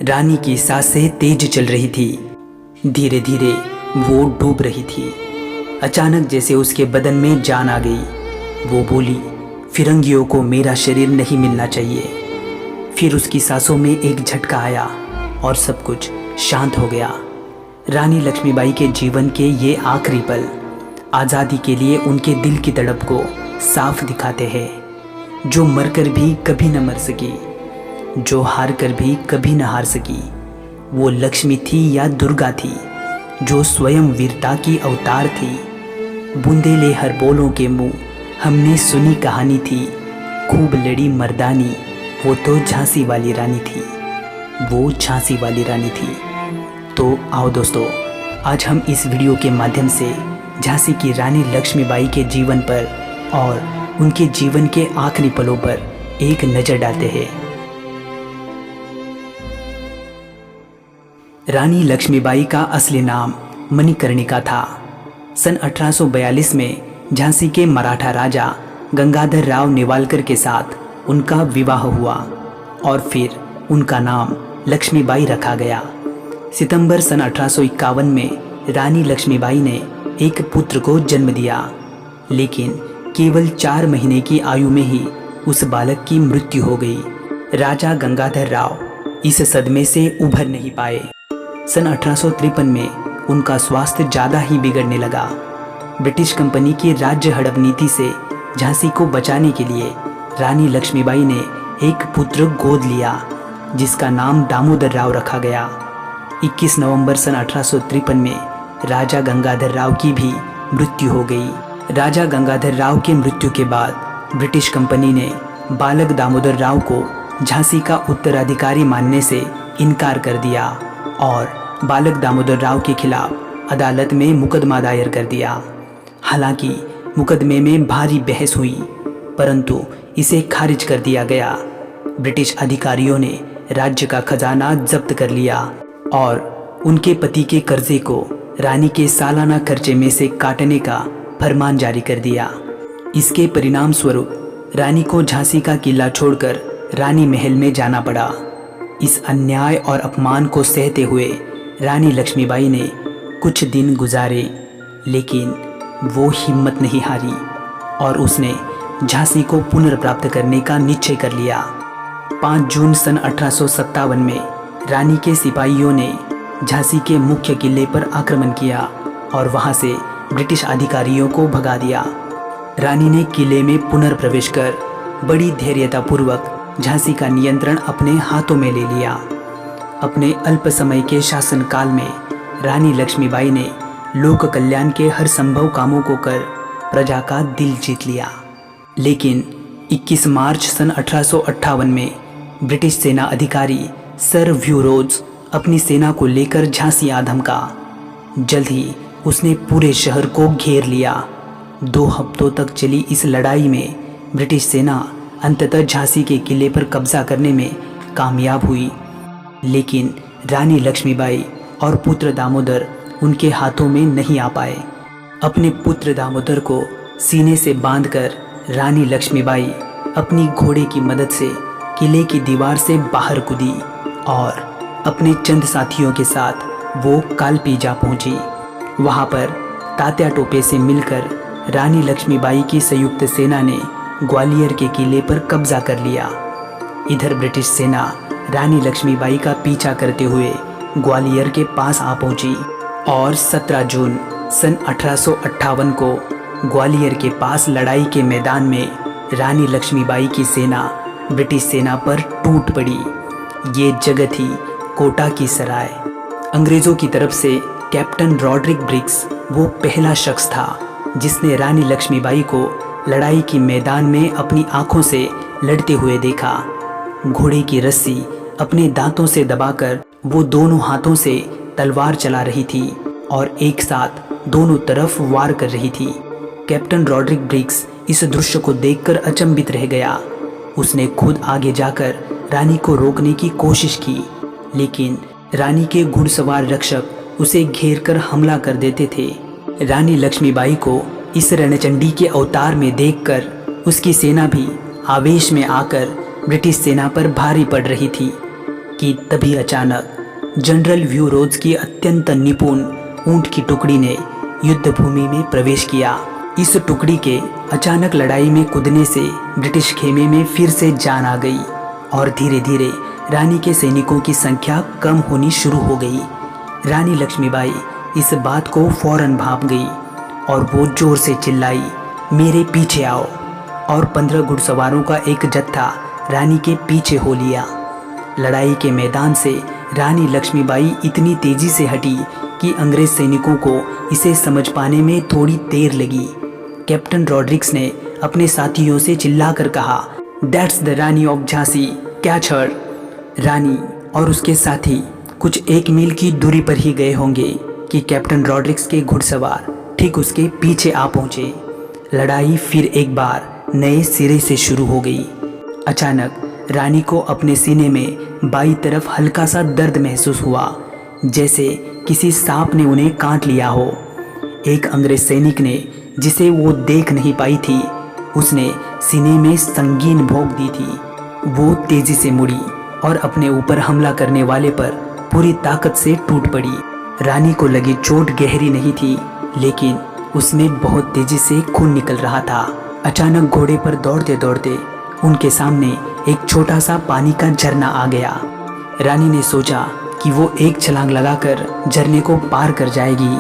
रानी की सांसें तेज चल रही थी। धीरे धीरे वो डूब रही थी। अचानक जैसे उसके बदन में जान आ गई। वो बोली, फिरंगियों को मेरा शरीर नहीं मिलना चाहिए। फिर उसकी सांसों में एक झटका आया और सब कुछ शांत हो गया। रानी लक्ष्मीबाई के जीवन के ये आखिरी पल आज़ादी के लिए उनके दिल की तड़प को साफ दिखाते हैं। जो मरकर भी कभी न मर सकी, जो हार कर भी कभी न हार सकी, वो लक्ष्मी थी या दुर्गा थी, जो स्वयं वीरता की अवतार थी। बुंदेले हर बोलों के मुंह हमने सुनी कहानी थी। खूब लड़ी मर्दानी, वो तो झांसी वाली रानी थी, वो झांसी वाली रानी थी। तो आओ दोस्तों, आज हम इस वीडियो के माध्यम से झांसी की रानी लक्ष्मीबाई के जीवन पर और उनके जीवन के आखिरी पलों पर एक नज़र डालते हैं। रानी लक्ष्मीबाई का असली नाम मणिकर्णिका था। सन 1842 में झांसी के मराठा राजा गंगाधर राव नेवालकर के साथ उनका विवाह हुआ और फिर उनका नाम लक्ष्मीबाई रखा गया। सितंबर सन 1851 में रानी लक्ष्मीबाई ने एक पुत्र को जन्म दिया, लेकिन केवल 4 महीने की आयु में ही उस बालक की मृत्यु हो गई। राजा गंगाधर राव इस सदमे से उभर नहीं पाए। सन 1853 में उनका स्वास्थ्य ज़्यादा ही बिगड़ने लगा। ब्रिटिश कंपनी की राज्य हड़प नीति से झांसी को बचाने के लिए रानी लक्ष्मीबाई ने एक पुत्र गोद लिया, जिसका नाम दामोदर राव रखा गया। 21 नवंबर सन 1853 में राजा गंगाधर राव की भी मृत्यु हो गई। राजा गंगाधर राव के मृत्यु के बाद ब्रिटिश कंपनी ने बालक दामोदर राव को झांसी का उत्तराधिकारी मानने से इनकार कर दिया और बालक दामोदर राव के खिलाफ अदालत में मुकदमा दायर कर दिया। हालांकि मुकदमे में भारी बहस हुई, परंतु इसे खारिज कर दिया गया। ब्रिटिश अधिकारियों ने राज्य का खजाना जब्त कर लिया और उनके पति के कर्जे को रानी के सालाना खर्चे में से काटने का फरमान जारी कर दिया। इसके परिणाम स्वरूप रानी को झांसी का किला छोड़कर रानी महल में जाना पड़ा। इस अन्याय और अपमान को सहते हुए रानी लक्ष्मीबाई ने कुछ दिन गुजारे, लेकिन वो हिम्मत नहीं हारी और उसने झांसी को पुनर्प्राप्त करने का निश्चय कर लिया। 5 जून सन 1857 में रानी के सिपाहियों ने झांसी के मुख्य किले पर आक्रमण किया और वहां से ब्रिटिश अधिकारियों को भगा दिया। रानी ने किले में पुनर्प्रवेश कर बड़ी धैर्यतापूर्वक झांसी का नियंत्रण अपने हाथों में ले लिया। अपने अल्प समय के शासनकाल में रानी लक्ष्मीबाई ने लोक कल्याण के हर संभव कामों को कर प्रजा का दिल जीत लिया। लेकिन 21 मार्च सन 1858 में ब्रिटिश सेना अधिकारी सर व्यूरोज अपनी सेना को लेकर झांसी आ धमका। जल्द ही उसने पूरे शहर को घेर लिया। 2 हफ्तों तक चली इस लड़ाई में ब्रिटिश सेना अंततः झांसी के किले पर कब्जा करने में कामयाब हुई, लेकिन रानी लक्ष्मीबाई और पुत्र दामोदर उनके हाथों में नहीं आ पाए। अपने पुत्र दामोदर को सीने से बांधकर रानी लक्ष्मीबाई अपनी घोड़े की मदद से किले की दीवार से बाहर कूदी और अपने चंद साथियों के साथ वो कालपी जा पहुंची। वहां पर तात्या टोपे से मिलकर रानी लक्ष्मीबाई की संयुक्त सेना ने ग्वालियर के किले पर कब्जा कर लिया। इधर ब्रिटिश सेना रानी लक्ष्मीबाई का पीछा करते हुए ग्वालियर के पास आ पहुंची और 17 जून सन 1858 को ग्वालियर के पास लड़ाई के मैदान में रानी लक्ष्मीबाई की सेना ब्रिटिश सेना पर टूट पड़ी। ये जगह थी कोटा की सराय। अंग्रेज़ों की तरफ से कैप्टन रॉड्रिक ब्रिग्स वो पहला शख्स था जिसने रानी लक्ष्मीबाई को लड़ाई की मैदान में अपनी आंखों से लड़ते हुए देखा। घोड़े की रस्सी अपने दांतों से दबाकर वो दोनों हाथों से तलवार चला रही थी और एक साथ दोनों तरफ वार कर रही थी। कैप्टन रॉड्रिक ब्रिग्स इस दृश्य को देखकर अचंभित रह गया। उसने खुद आगे जाकर रानी को रोकने की कोशिश की, लेकिन रानी के घुड़सवार रक्षक उसे घेर कर हमला कर देते थे। रानी लक्ष्मीबाई को इस रणचंडी के अवतार में देखकर उसकी सेना भी आवेश में आकर ब्रिटिश सेना पर भारी पड़ रही थी। कि तभी अचानक जनरल व्यूरोज की अत्यंत निपुण ऊंट की टुकड़ी ने युद्ध भूमि में प्रवेश किया। इस टुकड़ी के अचानक लड़ाई में कूदने से ब्रिटिश खेमे में फिर से जान आ गई और धीरे धीरे रानी के सैनिकों की संख्या कम होनी शुरू हो गई। रानी लक्ष्मीबाई इस बात को फौरन भांप गई और वो जोर से चिल्लाई, मेरे पीछे आओ। और 15 घुड़सवारों का एक जत्था रानी के पीछे हो लिया। लड़ाई के मैदान से रानी लक्ष्मीबाई इतनी तेजी से हटी कि अंग्रेज सैनिकों को इसे समझ पाने में थोड़ी देर लगी। कैप्टन रॉड्रिक्स ने अपने साथियों से चिल्लाकर कहा, that's the Rani of Jhansi, catch her. Rani और उसके साथी कुछ 1 मील की दूरी पर ही गए होंगे कि कैप्टन रॉड्रिक्स के घुड़सवार ठीक उसके पीछे आ पहुंचे। लड़ाई फिर एक बार नए सिरे से शुरू हो गई। अचानक रानी को अपने सीने में बाईं तरफ हल्का सा दर्द महसूस हुआ, जैसे किसी सांप ने उन्हें काट लिया हो। एक अंग्रेज सैनिक ने, जिसे वो देख नहीं पाई थी, उसने सीने में संगीन भोंक दी थी। वो तेजी से मुड़ी और अपने ऊपर हमला करने वाले पर पूरी ताकत से टूट पड़ी। रानी को लगी चोट गहरी नहीं थी, लेकिन उसमें बहुत तेजी से खून निकल रहा था। अचानक घोड़े पर दौड़ते दौड़ते उनके सामने एक छोटा सा पानी का झरना आ गया। रानी ने सोचा कि वो एक छलांग लगाकर झरने को पार कर जाएगी,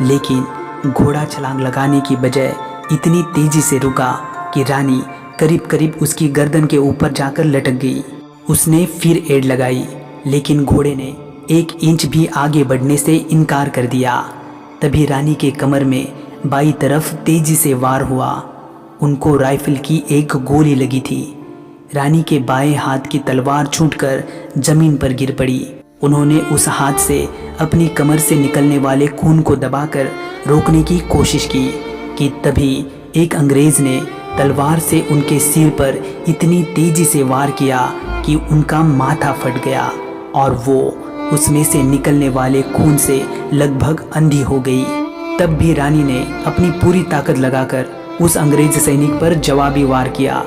लेकिन घोड़ा छलांग लगाने की बजाय इतनी तेजी से रुका कि रानी करीब करीब उसकी गर्दन के ऊपर जाकर लटक गई। उसने फिर एड़ लगाई, लेकिन घोड़े ने 1 इंच भी आगे बढ़ने से इनकार कर दिया। तभी रानी के कमर में बाईं तरफ तेजी से वार हुआ। उनको राइफल की एक गोली लगी थी। रानी के बाएं हाथ की तलवार छूटकर जमीन पर गिर पड़ी। उन्होंने उस हाथ से अपनी कमर से निकलने वाले खून को दबाकर रोकने की कोशिश की कि तभी एक अंग्रेज ने तलवार से उनके सिर पर इतनी तेजी से वार किया कि उनका माथा फट गया और वो उसमें से निकलने वाले खून से लगभग अंधी हो गई। तब भी रानी ने अपनी पूरी ताकत लगाकर उस अंग्रेज सैनिक पर जवाबी वार किया,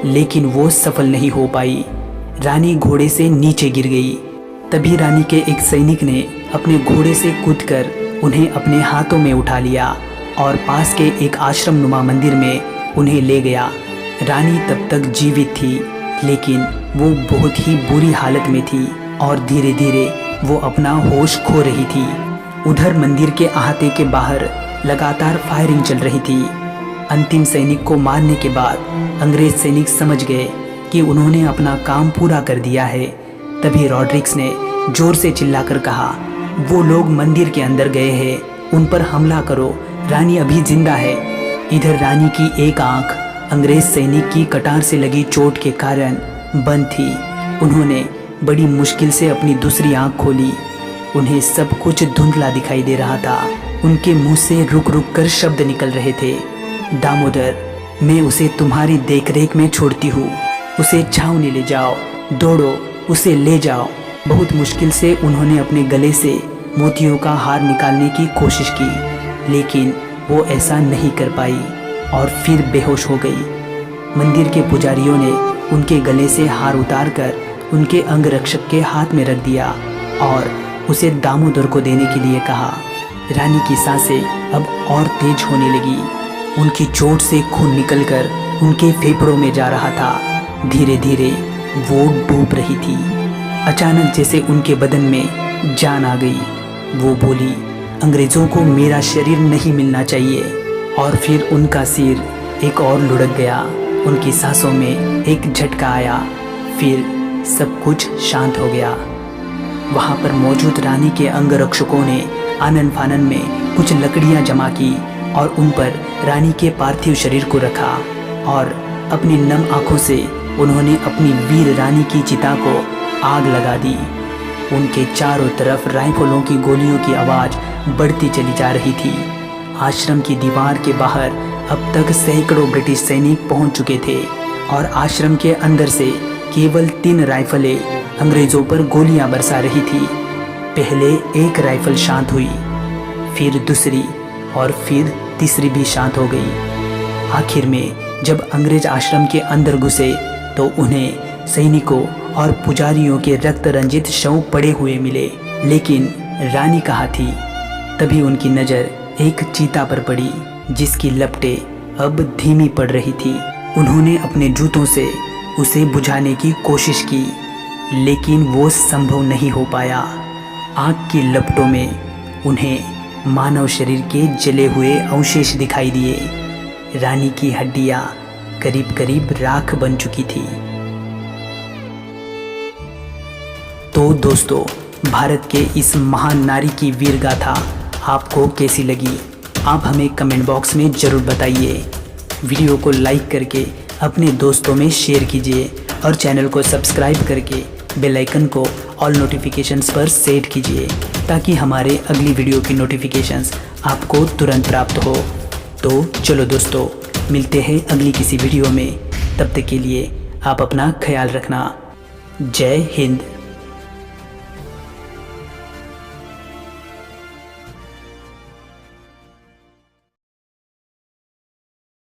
लेकिन वो सफल नहीं हो पाई। रानी घोड़े से नीचे गिर गई। तभी रानी के एक सैनिक ने अपने घोड़े से कूदकर उन्हें अपने हाथों में उठा लिया और पास के एक आश्रम नुमा मंदिर में उन्हें ले गया। रानी तब तक जीवित थी, लेकिन वो बहुत ही बुरी हालत में थी और धीरे धीरे वो अपना होश खो रही थी। उधर मंदिर के अहाते के बाहर लगातार फायरिंग चल रही थी। अंतिम सैनिक को मारने के बाद अंग्रेज सैनिक समझ गए कि उन्होंने अपना काम पूरा कर दिया है। तभी रॉड्रिक्स ने जोर से चिल्लाकर कहा, वो लोग मंदिर के अंदर गए हैं, उन पर हमला करो, रानी अभी जिंदा है। इधर रानी की एक आंख अंग्रेज सैनिक की कटार से लगी चोट के कारण बंद थी। उन्होंने बड़ी मुश्किल से अपनी दूसरी आंख खोली। उन्हें सब कुछ धुंधला दिखाई दे रहा था। उनके मुंह से रुक रुक कर शब्द निकल रहे थे, दामोदर, मैं उसे तुम्हारी देखरेख में छोड़ती हूँ, उसे छावनी ले जाओ, दौड़ो, उसे ले जाओ। बहुत मुश्किल से उन्होंने अपने गले से मोतियों का हार निकालने की कोशिश की, लेकिन वो ऐसा नहीं कर पाई और फिर बेहोश हो गई। मंदिर के पुजारियों ने उनके गले से हार उतारकर उनके अंगरक्षक के हाथ में रख दिया और उसे दामोदर को देने के लिए कहा। रानी की सांसें अब और तेज होने लगी। उनकी चोट से खून निकलकर उनके फेफड़ों में जा रहा था। धीरे धीरे वो डूब रही थी। अचानक जैसे उनके बदन में जान आ गई। वो बोली, अंग्रेजों को मेरा शरीर नहीं मिलना चाहिए। और फिर उनका सिर एक और लुढ़क गया। उनकी सांसों में एक झटका आया। फिर सब कुछ शांत हो गया। वहाँ पर मौजूद रानी के अंगरक्षकों ने आनन फानन में कुछ लकड़ियाँ जमा की और उन पर रानी के पार्थिव शरीर को रखा और अपनी नम आंखों से उन्होंने अपनी वीर रानी की चिता को आग लगा दी। उनके चारों तरफ राइफलों की गोलियों की आवाज़ बढ़ती चली जा रही थी। आश्रम की दीवार के बाहर अब तक सैकड़ों ब्रिटिश सैनिक पहुंच चुके थे और आश्रम के अंदर से केवल 3 राइफलें अंग्रेजों पर गोलियां बरसा रही थी। पहले एक राइफल शांत हुई, फिर दूसरी और फिर तीसरी भी शांत हो गई। आखिर में जब अंग्रेज आश्रम के अंदर घुसे तो उन्हें सैनिकों और पुजारियों के रक्त रंजित शव पड़े हुए मिले, लेकिन रानी कहाँ थी? तभी उनकी नज़र एक चीता पर पड़ी जिसकी लपटें अब धीमी पड़ रही थी। उन्होंने अपने जूतों से उसे बुझाने की कोशिश की, लेकिन वो संभव नहीं हो पाया। आग की लपटों में उन्हें मानव शरीर के जले हुए अवशेष दिखाई दिए। रानी की हड्डियां करीब करीब राख बन चुकी थी। तो दोस्तों, भारत के इस महान नारी की वीर गाथा आपको कैसी लगी? आप हमें कमेंट बॉक्स में ज़रूर बताइए। वीडियो को लाइक करके अपने दोस्तों में शेयर कीजिए और चैनल को सब्सक्राइब करके बेल आइकन को ऑल नोटिफिकेशंस पर सेट कीजिए ताकि हमारे अगली वीडियो की नोटिफिकेशंस आपको तुरंत प्राप्त हो। तो चलो दोस्तों, मिलते हैं अगली किसी वीडियो में। तब तक के लिए आप अपना ख्याल रखना। जय हिंद।